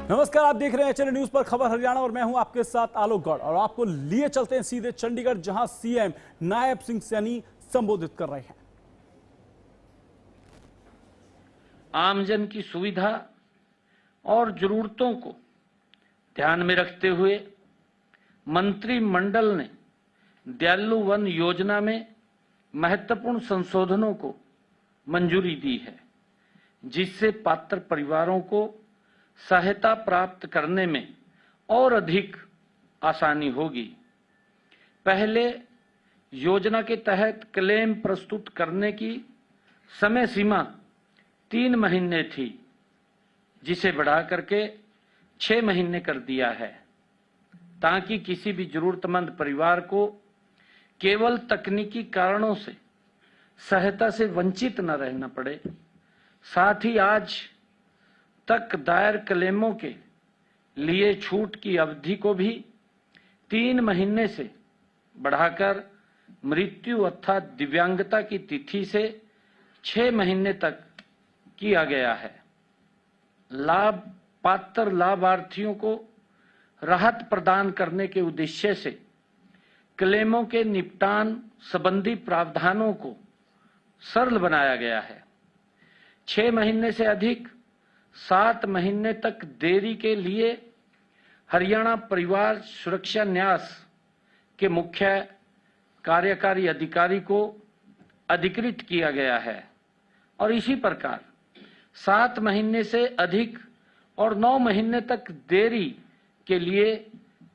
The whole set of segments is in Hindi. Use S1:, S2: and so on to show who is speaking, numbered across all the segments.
S1: नमस्कार, आप देख रहे हैं चैनल न्यूज पर खबर हरियाणा और मैं हूं आपके साथ आलोक गौड़ और आपको लिए चलते हैं सीधे चंडीगढ़, जहां सीएम नायब सिंह सैनी संबोधित कर रहे हैं।
S2: आमजन की सुविधा और जरूरतों को ध्यान में रखते हुए मंत्रिमंडल ने दयालु वन योजना में महत्वपूर्ण संशोधनों को मंजूरी दी है, जिससे पात्र परिवारों को सहायता प्राप्त करने में और अधिक आसानी होगी। पहले योजना के तहत क्लेम प्रस्तुत करने की समय सीमा 3 महीने थी, जिसे बढ़ा करके 6 महीने कर दिया है, ताकि किसी भी जरूरतमंद परिवार को केवल तकनीकी कारणों से सहायता से वंचित न रहना पड़े। साथ ही आज तक दायर क्लेमों के लिए छूट की अवधि को भी 3 महीने से बढ़ाकर मृत्यु अर्थात दिव्यांगता की तिथि से 6 महीने तक किया गया है। पात्र लाभार्थियों को राहत प्रदान करने के उद्देश्य से क्लेमों के निपटान संबंधी प्रावधानों को सरल बनाया गया है। 6 महीने से अधिक 7 महीने तक देरी के लिए हरियाणा परिवार सुरक्षा न्यास के मुख्य कार्यकारी अधिकारी को अधिकृत किया गया है और इसी प्रकार 7 महीने से अधिक और 9 महीने तक देरी के लिए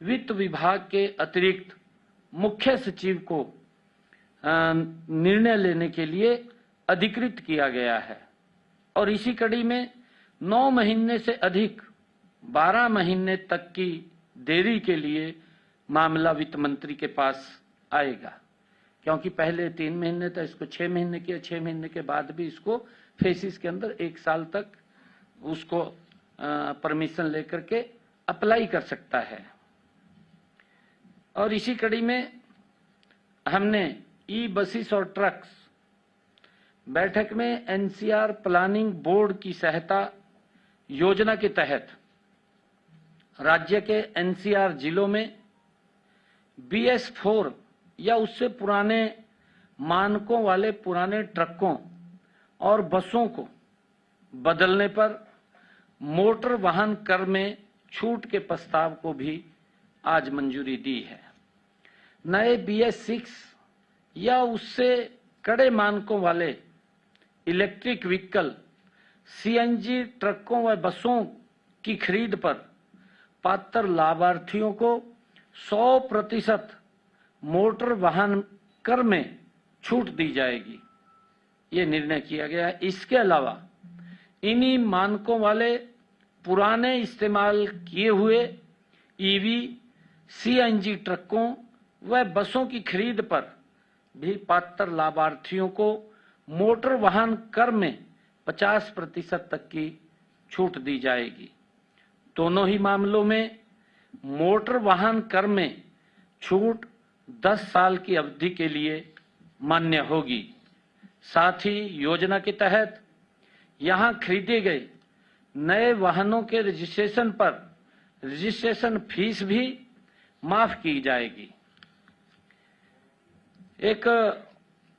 S2: वित्त विभाग के अतिरिक्त मुख्य सचिव को निर्णय लेने के लिए अधिकृत किया गया है और इसी कड़ी में 9 महीने से अधिक 12 महीने तक की देरी के लिए मामला वित्त मंत्री के पास आएगा, क्योंकि पहले 3 महीने था, इसको 6 महीने किया। 6 महीने के बाद भी इसको फेसिस के अंदर 1 साल तक उसको परमिशन लेकर के अप्लाई कर सकता है। और इसी कड़ी में हमने ई बसेस और ट्रक्स बैठक में एनसीआर प्लानिंग बोर्ड की सहायता योजना के तहत राज्य के एनसीआर जिलों में BS4 या उससे पुराने मानकों वाले पुराने ट्रकों और बसों को बदलने पर मोटर वाहन कर में छूट के प्रस्ताव को भी आज मंजूरी दी है। नए BS6 या उससे कड़े मानकों वाले इलेक्ट्रिक व्हीकल CNG ट्रकों व बसों की खरीद पर पात्र लाभार्थियों को 100% मोटर वाहन कर में छूट दी जाएगी, ये निर्णय किया गया है। इसके अलावा इन्हीं मानकों वाले पुराने इस्तेमाल किए हुए EV CNG ट्रकों व बसों की खरीद पर भी पात्र लाभार्थियों को मोटर वाहन कर में 50% तक की छूट दी जाएगी। दोनों ही मामलों में मोटर वाहन कर में छूट 10 साल की अवधि के लिए मान्य होगी। साथ ही योजना के तहत यहां खरीदे गए नए वाहनों के रजिस्ट्रेशन पर रजिस्ट्रेशन फीस भी माफ की जाएगी। एक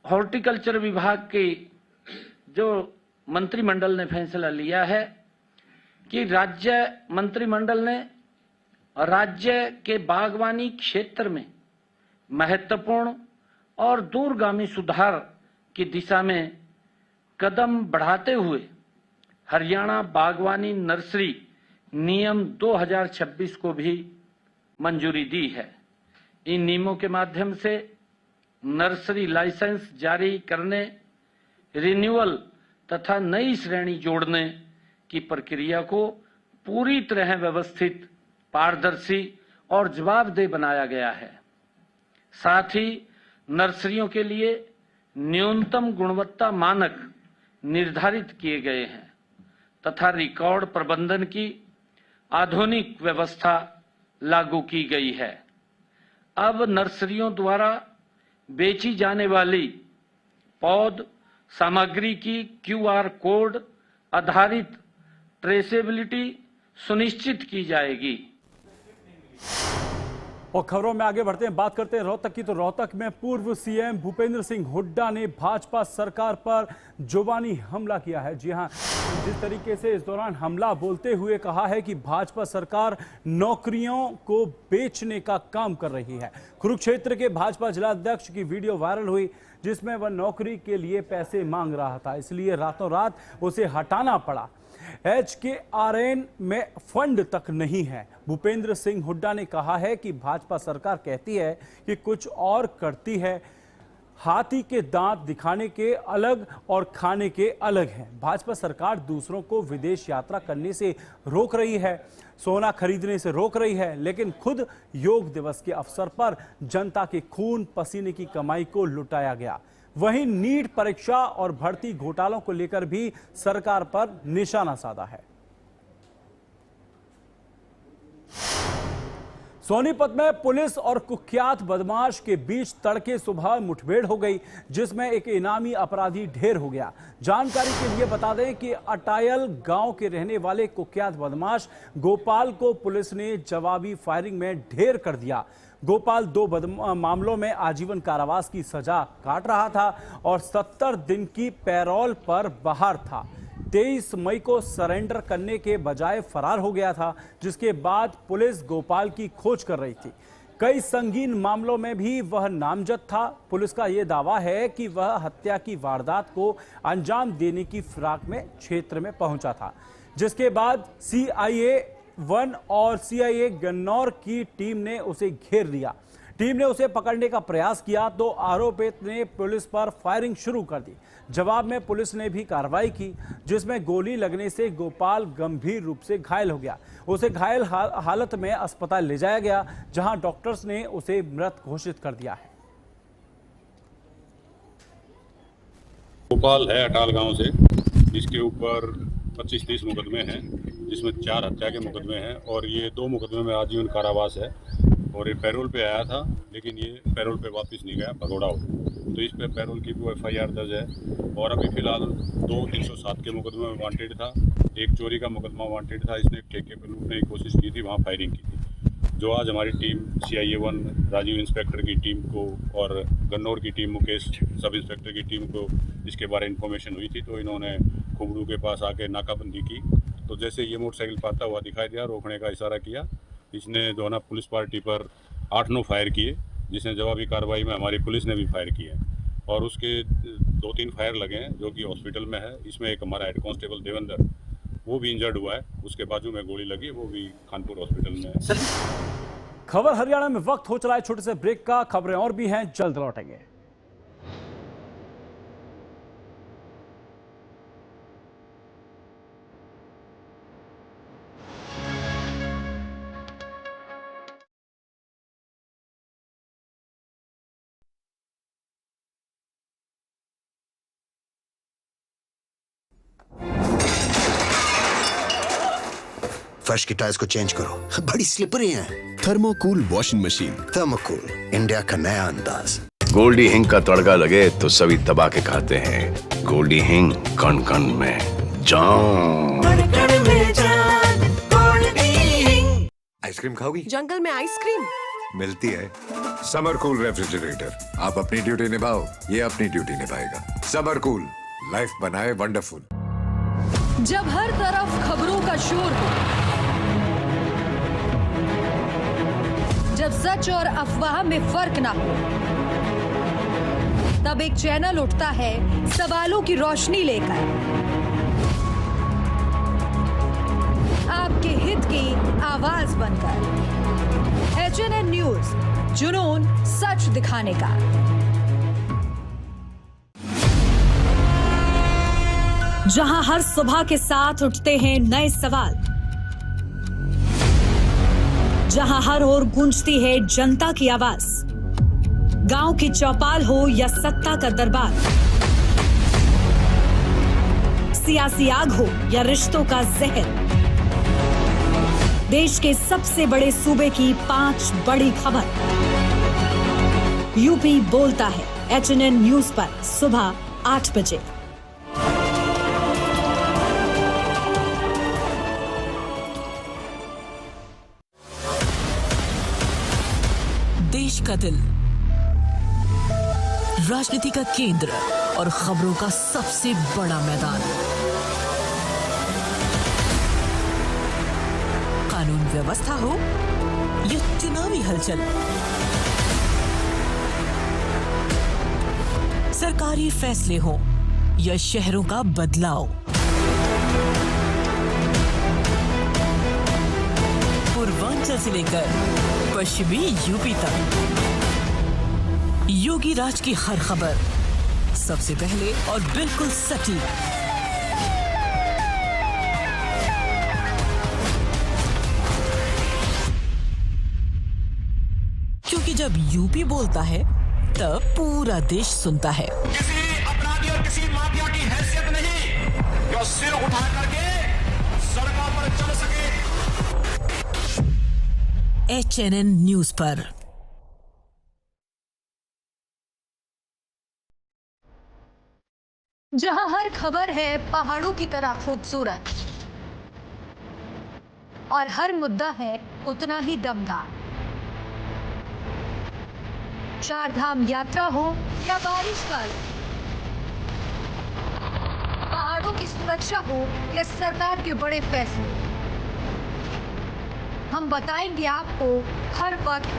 S2: हॉर्टिकल्चर विभाग की जो मंत्रिमंडल ने फैसला लिया है कि राज्य मंत्रिमंडल ने राज्य के बागवानी क्षेत्र में महत्वपूर्ण और दूरगामी सुधार की दिशा में कदम बढ़ाते हुए हरियाणा बागवानी नर्सरी नियम 2026 को भी मंजूरी दी है। इन नियमों के माध्यम से नर्सरी लाइसेंस जारी करने, रिन्यूअल तथा नई श्रेणी जोड़ने की प्रक्रिया को पूरी तरह व्यवस्थित, पारदर्शी और जवाबदेह बनाया गया है। साथ ही नर्सरियों के लिए न्यूनतम गुणवत्ता मानक निर्धारित किए गए हैं तथा रिकॉर्ड प्रबंधन की आधुनिक व्यवस्था लागू की गई है। अब नर्सरियों द्वारा बेची जाने वाली पौध सामग्री की QR कोड आधारित ट्रेसेबिलिटी सुनिश्चित की जाएगी।
S1: और खबरों में आगे बढ़ते हैं, बात करते हैं रोहतक की। तो रोहतक में पूर्व सीएम भूपेंद्र सिंह हुड्डा ने भाजपा सरकार पर जुबानी हमला किया है। जी हां, जिस तरीके से इस दौरान हमला बोलते हुए कहा है कि भाजपा सरकार नौकरियों को बेचने का काम कर रही है। कुरुक्षेत्र के भाजपा जिलाध्यक्ष की वीडियो वायरल हुई जिसमें वह नौकरी के लिए पैसे मांग रहा था, इसलिए रातों रात उसे हटाना पड़ा। HKRN में फंड तक नहीं है। भूपेंद्र सिंह हुड्डा ने कहा है कि भाजपा सरकार कहती है कि कुछ और करती है। हाथी के दांत दिखाने के अलग और खाने के अलग हैं। भाजपा सरकार दूसरों को विदेश यात्रा करने से रोक रही है, सोना खरीदने से रोक रही है, लेकिन खुद योग दिवस के अवसर पर जनता के खून पसीने की कमाई को लुटाया गया। वहीं नीट परीक्षा और भर्ती घोटालों को लेकर भी सरकार पर निशाना साधा है। सोनीपत में पुलिस और कुख्यात बदमाश के बीच तड़के सुबह मुठभेड़ हो गई, जिसमें एक इनामी अपराधी ढेर हो गया। जानकारी के लिए बता दें कि अटायल गांव के रहने वाले कुख्यात बदमाश गोपाल को पुलिस ने जवाबी फायरिंग में ढेर कर दिया। गोपाल 2 मामलों में आजीवन कारावास की सजा काट रहा था और 70 दिन की पैरोल पर बाहर था। 23 मई को सरेंडर करने के बजाय फरार हो गया था, जिसके बाद पुलिस गोपाल की खोज कर रही थी। कई संगीन मामलों में भी वह नामजद था। पुलिस का यह दावा है कि वह हत्या की वारदात को अंजाम देने की फिराक में क्षेत्र में पहुंचा था, जिसके बाद CIA 1 और CIA गन्नौर की टीम ने उसे घेर लिया। टीम ने उसे पकड़ने का प्रयास किया तो आरोपित ने पुलिस पर फायरिंग शुरू कर दी। जवाब में पुलिस ने भी कार्रवाई की, जिसमें गोली लगने से गोपाल गंभीर रूप से घायल हो गया। उसे घायल हालत में अस्पताल ले जाया गया, जहां डॉक्टर्स ने उसे मृत घोषित कर दिया है।
S3: गोपाल है अटाल गांव से, इसके ऊपर 25-30 मुकदमे हैं, जिसमें 4 हत्या के मुकदमे हैं और ये 2 मुकदमे में आजीवन कारावास है। और ये पैरोल पे आया था, लेकिन ये पैरोल पे वापस नहीं गया, भगोड़ा हो। तो इस पे पैरोल की भी FIR दर्ज है। और अभी फिलहाल 2 307 के मुकदमे में वांटेड था, एक चोरी का मुकदमा वांटेड था। इसने ठेके पर लूटने की कोशिश की थी, वहाँ फायरिंग की थी। जो आज हमारी टीम CIA 1 राजीव इंस्पेक्टर की टीम को और गन्नौर की टीम मुकेश सब इंस्पेक्टर की टीम को इसके बारे में इन्फॉर्मेशन हुई थी, तो इन्होंने खुबड़ू के पास आके नाकाबंदी की। तो जैसे ये मोटरसाइकिल पाता हुआ दिखाई दिया, रोकने का इशारा किया। इसने जो है ना पुलिस पार्टी पर 8-9 फायर किए, जिसने जवाबी कार्रवाई में हमारी पुलिस ने भी फायर किए और उसके 2-3 फायर लगे हैं, जो कि हॉस्पिटल में है। इसमें एक हमारा हेड कांस्टेबल देवेंद्र, वो भी इंजर्ड हुआ है, उसके बाजू में गोली लगी, वो भी कानपुर हॉस्पिटल में है।
S1: खबर हरियाणा में वक्त हो चला है छोटे से ब्रेक का। खबरें और भी हैं, जल्द लौटेंगे।
S4: फर्श की टाइल्स को चेंज करो, बड़ी स्लिपरी हैं।
S5: थर्मोकूल वॉशिंग मशीन।
S4: थर्मोकूल, इंडिया का नया अंदाज।
S5: गोल्डी हिंग का तड़का लगे तो सभी दबा के खाते हैं। गोल्डी हिंग, कण कण में जान।
S6: आइसक्रीम खाओगी?
S7: जंगल में आइसक्रीम
S6: मिलती है। समर कूल रेफ्रिजरेटर, आप अपनी ड्यूटी निभाओ, ये अपनी ड्यूटी निभाएगा। समर कूल, लाइफ बनाए वंडरफुल।
S7: जब हर तरफ खबरों का शोर हो, जब सच और अफवाह में फर्क ना हो, तब एक चैनल उठता है सवालों की रोशनी लेकर, आपके हित की आवाज बनकर। HNN न्यूज, जुनून सच दिखाने का। जहां हर सुबह के साथ उठते हैं नए सवाल, जहां हर ओर गूंजती है जनता की आवाज, गांव की चौपाल हो या सत्ता का दरबार, सियासी आग हो या रिश्तों का जहर, देश के सबसे बड़े सूबे की 5 बड़ी खबर। यूपी बोलता है HNN न्यूज पर सुबह 8 बजे।
S8: का दिल, राजनीति का केंद्र और खबरों का सबसे बड़ा मैदान। कानून व्यवस्था हो या चुनावी हलचल, सरकारी फैसले हो या शहरों का बदलाव, पूर्वांचल से लेकर पश्चिमी यूपी तक, योगी राज की हर खबर सबसे पहले और बिल्कुल सटीक। क्योंकि जब यूपी बोलता है तब पूरा देश सुनता है।
S9: किसी अपराधी और किसी माफिया की हैसियत नहीं जो सिर उठा करके सड़कों पर चल सके।
S8: HNN न्यूज पर
S7: जहां हर खबर है पहाड़ों की तरह खूबसूरत और हर मुद्दा है उतना ही दमदार। चार धाम यात्रा हो या बारिश का, पहाड़ों की सुरक्षा हो या सरकार के बड़े फैसले, हम बताएंगे आपको हर वक्त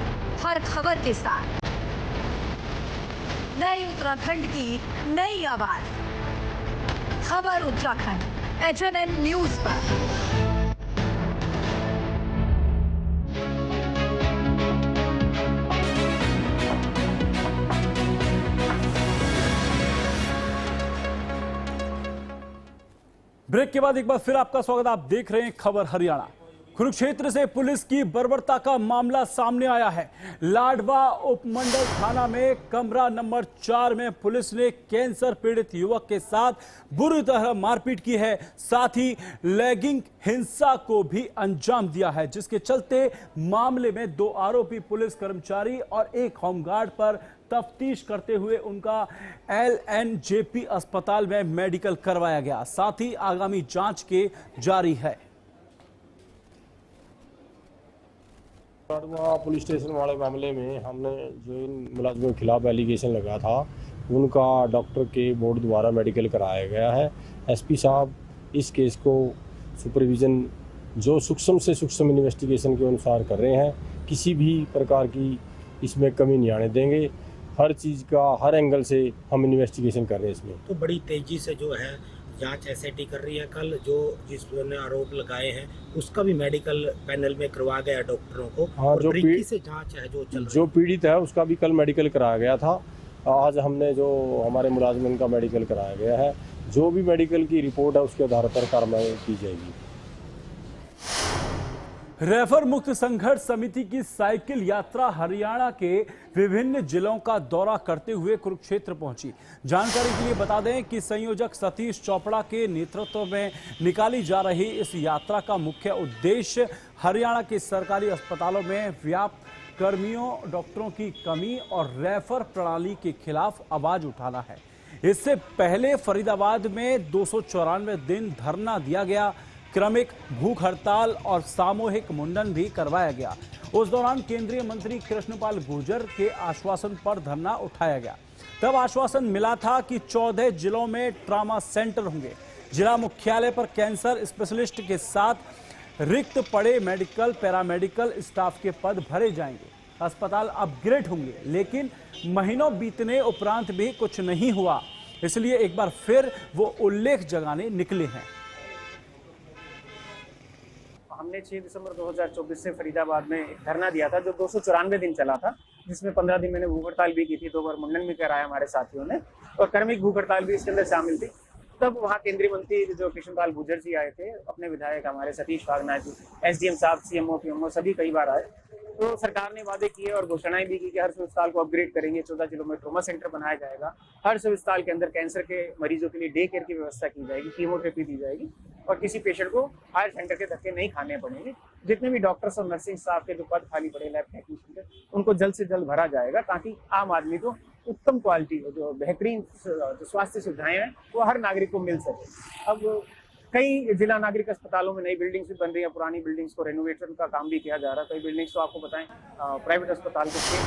S7: हर खबर के साथ। नई उत्तराखंड की नई आवाज, खबर उत्तराखंड, HNN न्यूज पर।
S1: ब्रेक के बाद एक बार फिर आपका स्वागत। आप देख रहे हैं खबर हरियाणा। कुरुक्षेत्र से पुलिस की बर्बरता का मामला सामने आया है। लाडवा उपमंडल थाना में कमरा नंबर 4 में पुलिस ने कैंसर पीड़ित युवक के साथ बुरी तरह मारपीट की है, साथ ही लैंगिक हिंसा को भी अंजाम दिया है, जिसके चलते मामले में 2 आरोपी पुलिस कर्मचारी और एक होमगार्ड पर तफ्तीश करते हुए उनका LNJP अस्पताल में मेडिकल करवाया गया। साथ ही आगामी जांच के जारी है।
S10: पुलिस स्टेशन वाले मामले में हमने जो इन मुलाजिमों के खिलाफ एलिगेशन लगा था उनका डॉक्टर के बोर्ड द्वारा मेडिकल कराया गया है। SP साहब इस केस को सुपरविजन जो सूक्ष्म से सूक्ष्म इन्वेस्टिगेशन के अनुसार कर रहे हैं। किसी भी प्रकार की इसमें कमी नहीं आने देंगे। हर चीज़ का हर एंगल से हम इन्वेस्टिगेशन कर रहे हैं। इसमें
S11: तो बड़ी तेजी से जो है जांच SIT कर रही है। कल जो जिसने आरोप लगाए हैं उसका भी मेडिकल पैनल में करवा गया डॉक्टरों को।
S10: हाँ,
S11: जो से जांच है जो
S10: पीड़ित है उसका भी कल मेडिकल कराया गया था। आज हमने जो हमारे मुलाजिम का मेडिकल कराया गया है, जो भी मेडिकल की रिपोर्ट है उसके आधार पर कार्रवाई की जाएगी।
S1: रेफर मुक्त संघर्ष समिति की साइकिल यात्रा हरियाणा के विभिन्न जिलों का दौरा करते हुए कुरुक्षेत्र पहुंची। जानकारी के लिए बता दें कि संयोजक सतीश चोपड़ा के नेतृत्व में निकाली जा रही इस यात्रा का मुख्य उद्देश्य हरियाणा के सरकारी अस्पतालों में व्याप्त कर्मियों, डॉक्टरों की कमी और रेफर प्रणाली के खिलाफ आवाज उठाना है। इससे पहले फरीदाबाद में 294 दिन धरना दिया गया, क्रमिक भूख हड़ताल और सामूहिक मुंडन भी करवाया गया। उस दौरान केंद्रीय मंत्री कृष्णपाल गुर्जर के आश्वासन पर धरना उठाया गया। तब आश्वासन मिला था कि 14 जिलों में ट्रॉमा सेंटर होंगे। जिला मुख्यालय पर कैंसर स्पेशलिस्ट के साथ रिक्त पड़े मेडिकल पैरामेडिकल स्टाफ के पद भरे जाएंगे। अस्पताल अपग्रेड होंगे, लेकिन महीनों बीतने उपरांत भी कुछ नहीं हुआ। इसलिए एक बार फिर वो उल्लेख जगाने निकले हैं।
S12: हमने 6 दिसंबर 2024 से फरीदाबाद में एक धरना दिया था जो 294 दिन चला था, जिसमें 15 दिन मैंने भूख हड़ताल भी की थी, 2 बार मुंडन भी कराया हमारे साथियों ने और क्रमिक भूख हड़ताल भी इसके अंदर शामिल थी। तब वहाँ केंद्रीय मंत्री जो कृष्णपाल गुर्जर जी आए थे, अपने विधायक हमारे सतीश भागना जी, SDM साहब, CMO PMO सभी कई बार आए। तो सरकार ने वादे किए और घोषणाएं भी की कि हर अस्पताल को अपग्रेड करेंगे, 14 जिलों में ट्रॉमा सेंटर बनाया जाएगा, हर अस्पताल के अंदर कैंसर के मरीजों के लिए डे केयर की व्यवस्था की जाएगी, कीमोथेरेपी दी जाएगी और किसी पेशेंट को हायर सेंटर के धक्के नहीं खाने पड़ेंगे। जितने भी डॉक्टर्स और नर्सिंग स्टाफ के जो पद खाली पड़े लैब टेक्नीशियन के, उनको जल्द से जल्द भरा जाएगा ताकि आम आदमी को उत्तम क्वालिटी जो बेहतरीन जो स्वास्थ्य सुविधाएं हैं वो हर नागरिक को मिल सके। अब कई जिला नागरिक अस्पतालों में नई बिल्डिंग्स भी बन रही हैं, पुरानी बिल्डिंग्स को रेनोवेशन का काम भी किया जा रहा है। कई बिल्डिंग्स तो आपको बताएं प्राइवेट अस्पताल के थे,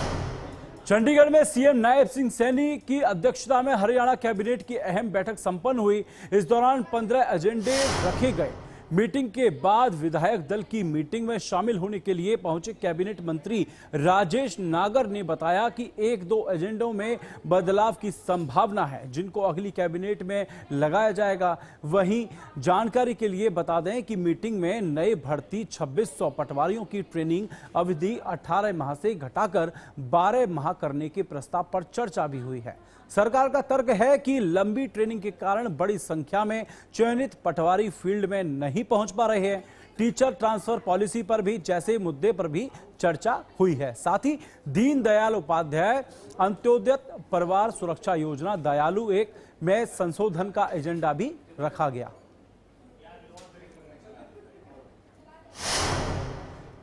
S1: चंडीगढ़ में सीएम नायब सिंह सैनी की अध्यक्षता में हरियाणा कैबिनेट की अहम बैठक संपन्न हुई। इस दौरान 15 एजेंडे रखे गए। मीटिंग के बाद विधायक दल की मीटिंग में शामिल होने के लिए पहुंचे कैबिनेट मंत्री राजेश नागर ने बताया कि 1-2 एजेंडों में बदलाव की संभावना है, जिनको अगली कैबिनेट में लगाया जाएगा। वहीं जानकारी के लिए बता दें कि मीटिंग में नए भर्ती 2600 पटवारियों की ट्रेनिंग अवधि 18 माह से घटाकर 12 माह करने के प्रस्ताव पर चर्चा भी हुई है। सरकार का तर्क है कि लंबी ट्रेनिंग के कारण बड़ी संख्या में चयनित पटवारी फील्ड में नहीं पहुंच पा रहे हैं। टीचर ट्रांसफर पॉलिसी पर भी जैसे मुद्दे पर भी चर्चा हुई है। साथ ही दीनदयाल उपाध्याय अंत्योदय परिवार सुरक्षा योजना दयालु 1 में संशोधन का एजेंडा भी रखा गया।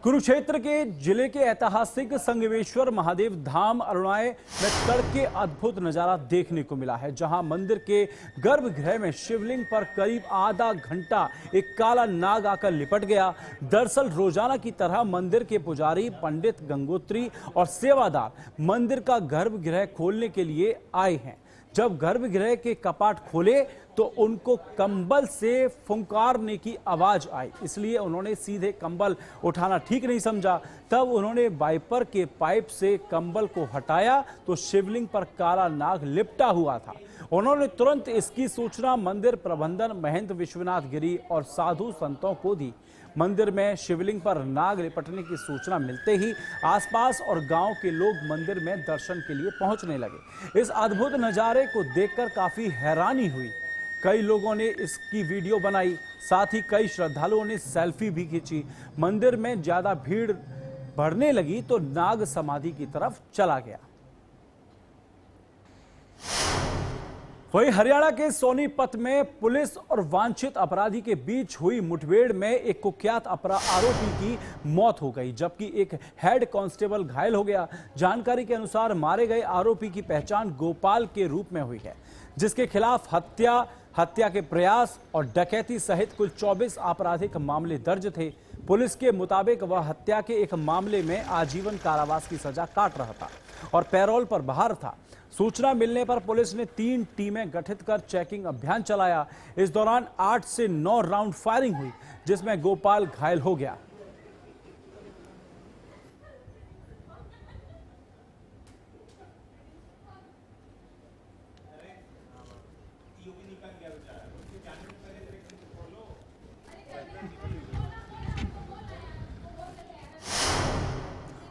S1: कुरुक्षेत्र के जिले के ऐतिहासिक संगमेश्वर महादेव धाम अरुणाय में तड़के अद्भुत नजारा देखने को मिला है, जहां मंदिर के गर्भगृह में शिवलिंग पर करीब आधा घंटा एक काला नाग आकर लिपट गया। दरअसल रोजाना की तरह मंदिर के पुजारी, पंडित, गंगोत्री और सेवादार मंदिर का गर्भगृह खोलने के लिए आए हैं। जब गर्भगृह के कपाट खोले तो उनको कंबल से फुंकारने की आवाज आई, इसलिए उन्होंने सीधे कंबल उठाना ठीक नहीं समझा। तब उन्होंने वाइपर के पाइप से कंबल को हटाया तो शिवलिंग पर काला नाग लिपटा हुआ था। उन्होंने तुरंत इसकी सूचना मंदिर प्रबंधन महंत विश्वनाथ गिरी और साधु संतों को दी। मंदिर में शिवलिंग पर नाग लिपटने की सूचना मिलते ही आसपास और गांव के लोग मंदिर में दर्शन के लिए पहुंचने लगे। इस अद्भुत नजारे को देखकर काफी हैरानी हुई। कई लोगों ने इसकी वीडियो बनाई, साथ ही कई श्रद्धालुओं ने सेल्फी भी खींची। मंदिर में ज्यादा भीड़ बढ़ने लगी तो नाग समाधि की तरफ चला गया। वहीं हरियाणा के सोनीपत में पुलिस और वांछित अपराधी के बीच हुई मुठभेड़ में एक कुख्यात आरोपी की मौत हो गई, जबकि एक हेड कांस्टेबल घायल हो गया। जानकारी के अनुसार मारे गए आरोपी की पहचान गोपाल के रूप में हुई है, जिसके खिलाफ हत्या के प्रयास और डकैती सहित कुल 24 आपराधिक मामले दर्ज थे। पुलिस के मुताबिक वह हत्या के एक मामले में आजीवन कारावास की सजा काट रहा था और पैरोल पर बाहर था। सूचना मिलने पर पुलिस ने 3 टीमें गठित कर चेकिंग अभियान चलाया। इस दौरान 8 से 9 राउंड फायरिंग हुई, जिसमें गोपाल घायल हो गया।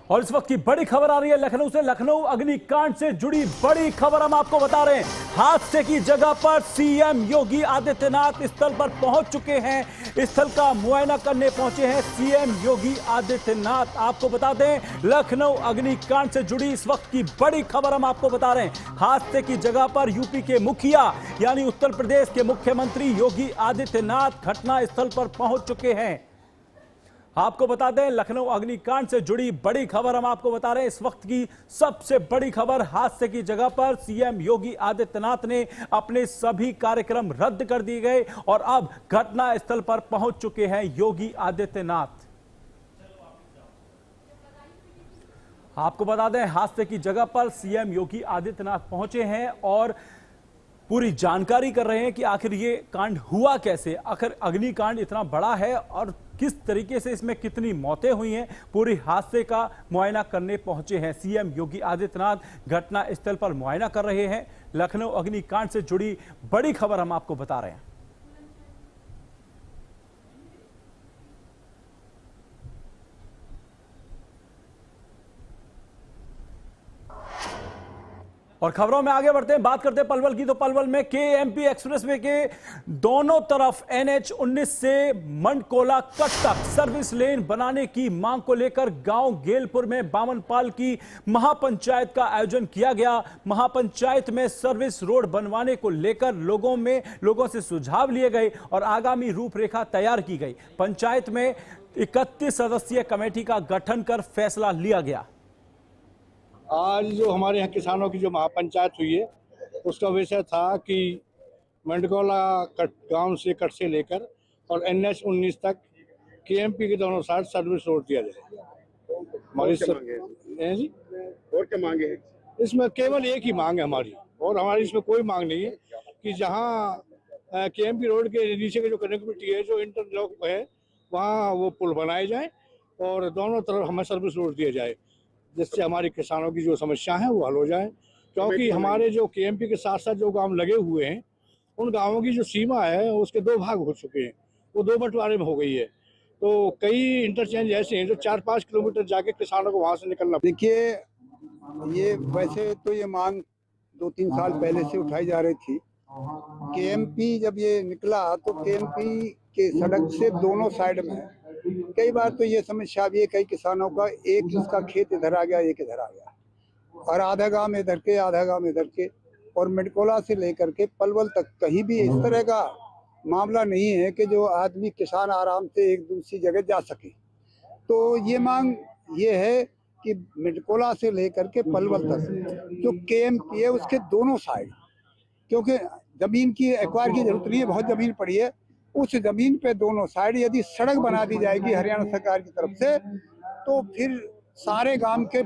S1: और इस वक्त की बड़ी खबर आ रही है लखनऊ से। लखनऊ अग्निकांड से जुड़ी बड़ी खबर हम आपको बता रहे हैं। हादसे की जगह पर सीएम योगी आदित्यनाथ स्थल पर पहुंच चुके हैं। स्थल का मुआयना करने पहुंचे हैं सीएम योगी आदित्यनाथ। आपको बता दें, लखनऊ अग्निकांड से जुड़ी इस वक्त की बड़ी खबर हम आपको बता रहे हैं। हादसे की जगह पर यूपी के मुखिया यानी उत्तर प्रदेश के मुख्यमंत्री योगी आदित्यनाथ घटना स्थल पर पहुंच चुके हैं। आपको बता दें, लखनऊ अग्निकांड से जुड़ी बड़ी खबर हम आपको बता रहे हैं। इस वक्त की सबसे बड़ी खबर, हादसे की जगह पर सीएम योगी आदित्यनाथ ने अपने सभी कार्यक्रम रद्द कर दिए गए और अब घटना स्थल पर पहुंच चुके हैं योगी आदित्यनाथ। आपको बता दें, हादसे की जगह पर सीएम योगी आदित्यनाथ पहुंचे हैं और पूरी जानकारी कर रहे हैं कि आखिर ये कांड हुआ कैसे। आखिर अग्निकांड इतना बड़ा है और किस तरीके से इसमें कितनी मौतें हुई हैं, पूरी हादसे का मुआयना करने पहुंचे हैं सीएम योगी आदित्यनाथ। घटना स्थल पर मुआयना कर रहे हैं। लखनऊ अग्निकांड से जुड़ी बड़ी खबर हम आपको बता रहे हैं। और खबरों में आगे बढ़ते हैं, बात करते हैं पलवल की। तो पलवल में केएमपी एक्सप्रेसवे के दोनों तरफ NH 19 से मंडकोला कट तक सर्विस लेन बनाने की मांग को लेकर गांव गेलपुर में बामनपाल की महापंचायत का आयोजन किया गया। महापंचायत में सर्विस रोड बनवाने को लेकर लोगों से सुझाव लिए गए और आगामी रूपरेखा तैयार की गई। पंचायत में 31 सदस्यीय कमेटी का गठन कर फैसला लिया गया।
S13: आज जो हमारे यहाँ किसानों की जो महापंचायत हुई है, उसका विषय था कि मंडकोला गांव से कट से लेकर और NH 19 तक KMP के दोनों साइड सर्विस रोड दिया जाए। हमारी जी और क्या मांगे हैं? इसमें केवल एक ही मांग है हमारी, और हमारी इसमें कोई मांग नहीं है कि जहाँ केएमपी रोड के नीचे की जो कनेक्टिविटी है, जो इंटरलॉक है, वहाँ वो पुल बनाए जाए और दोनों तरफ हमें सर्विस रोड दिया जाए, जिससे हमारे किसानों की जो समस्या है वो हल हो जाए। क्योंकि हमारे जो केएमपी के साथ साथ जो गांव लगे हुए हैं, उन गांवों की जो सीमा है उसके 2 भाग हो चुके हैं, वो 2 बंटवारे में हो गई है। तो कई इंटरचेंज ऐसे हैं जो 4-5 किलोमीटर जाके किसानों को वहाँ से निकलना।
S14: देखिए, ये वैसे तो ये मांग 2-3 साल पहले से उठाई जा रही थी। केएमपी जब ये निकला तो केएमपी के सड़क से दोनों साइड में कई बार तो ये समस्या भी है, कई किसानों का एक इसका खेत इधर आ गया, एक इधर आ गया, और आधा गांव में इधर के, आधा गांव में इधर के, और मिडकोला से लेकर के पलवल तक कहीं भी इस तरह का मामला नहीं है कि जो आदमी किसान आराम से एक दूसरी जगह जा सके। तो ये मांग ये है कि मिडकोला से लेकर के पलवल तक जो केएमपी है उसके दोनों साइड, क्योंकि जमीन की एक्वायर की जरूरत नहीं है, बहुत जमीन पड़ी है, उस जमीन पे दोनों साइड यदि सड़क बना दी जाएगी हरियाणा सरकार की तरफ से, तो फिर सारे गांव के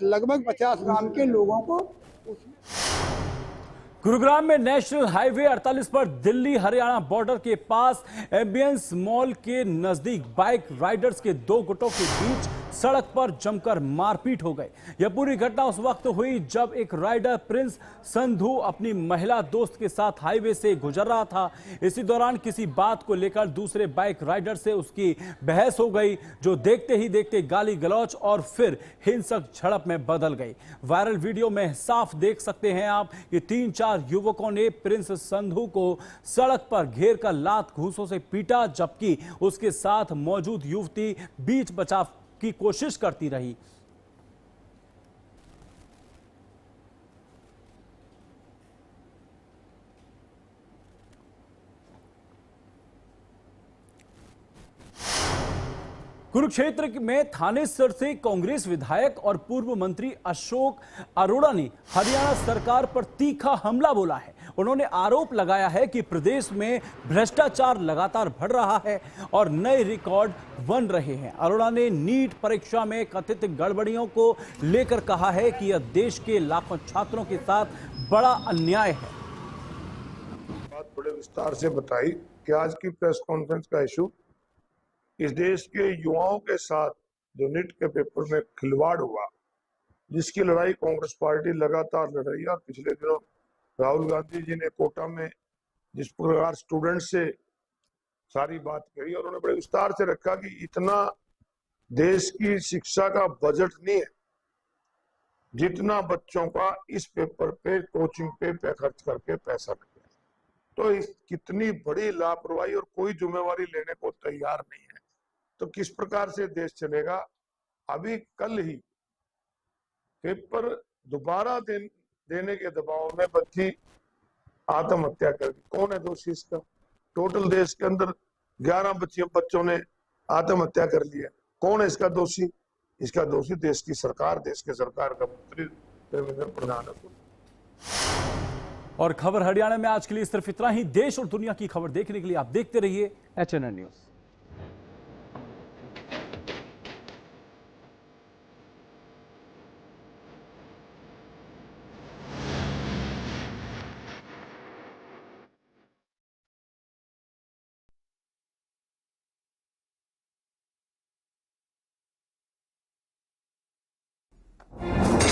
S14: लगभग 50 गांव के लोगों को
S1: गुरुग्राम में नेशनल हाईवे 48 पर दिल्ली हरियाणा बॉर्डर के पास एम्बियंस मॉल के नजदीक बाइक राइडर्स के 2 गुटों के बीच सड़क पर जमकर मारपीट हो गई। यह पूरी घटना उस वक्त हुई जब एक राइडर प्रिंस संधू अपनी महिला दोस्त के साथ हाईवे से गुजर रहा था। इसी दौरान किसी बात को लेकर दूसरे बाइक राइडर से उसकी बहस हो गई, जो देखते ही देखते गाली गलौच और फिर हिंसक झड़प में बदल गई। वायरल वीडियो में साफ देख सकते हैं आप कि 3-4 युवकों ने प्रिंस संधू को सड़क पर घेर कर लात घूंसों से पीटा, जबकि उसके साथ मौजूद युवती बीच बचाव की कोशिश करती रही। कुरुक्षेत्र में थानेसर से कांग्रेस विधायक और पूर्व मंत्री अशोक अरोड़ा ने हरियाणा सरकार पर तीखा हमला बोला है। उन्होंने आरोप लगाया है कि प्रदेश में भ्रष्टाचार लगातार बढ़ रहा है और नए रिकॉर्ड बन रहे हैं। अरोड़ा ने नीट परीक्षा में कथित गड़बड़ियों को लेकर कहा है कि यह देश के लाखों छात्रों के साथ बड़ा अन्याय है।
S15: बात बड़े विस्तार से बताई कि आज की प्रेस कॉन्फ्रेंस का इशू इस देश के युवाओं के साथ जो नीट के पेपर में खिलवाड़ हुआ, जिसकी लड़ाई कांग्रेस पार्टी लगातार लड़ रही है। और पिछले दिनों राहुल गांधी जी ने कोटा में जिस प्रकार स्टूडेंट से सारी बात कही, और उन्होंने बड़े विस्तार से रखा कि इतना देश की शिक्षा का बजट नहीं है जितना बच्चों का इस पेपर पे, कोचिंग पे खर्च करके पैसा लगे। तो इस कितनी बड़ी लापरवाही, और कोई जिम्मेवारी लेने को तैयार नहीं है, तो किस प्रकार से देश चलेगा। अभी कल ही पेपर दोबारा देने के दबाव में बच्ची आत्महत्या कर दी। कौन है दोषी इसका? टोटल देश के अंदर 11 बच्चों ने आत्महत्या कर लिया। कौन है इसका दोषी? इसका दोषी देश की सरकार, देश के सरकार का मंत्री देवेंद्र फडणवीस।
S1: और खबर हरियाणा में आज के लिए सिर्फ इतना ही। देश और दुनिया की खबर देखने के लिए आप देखते रहिए HNN न्यूज।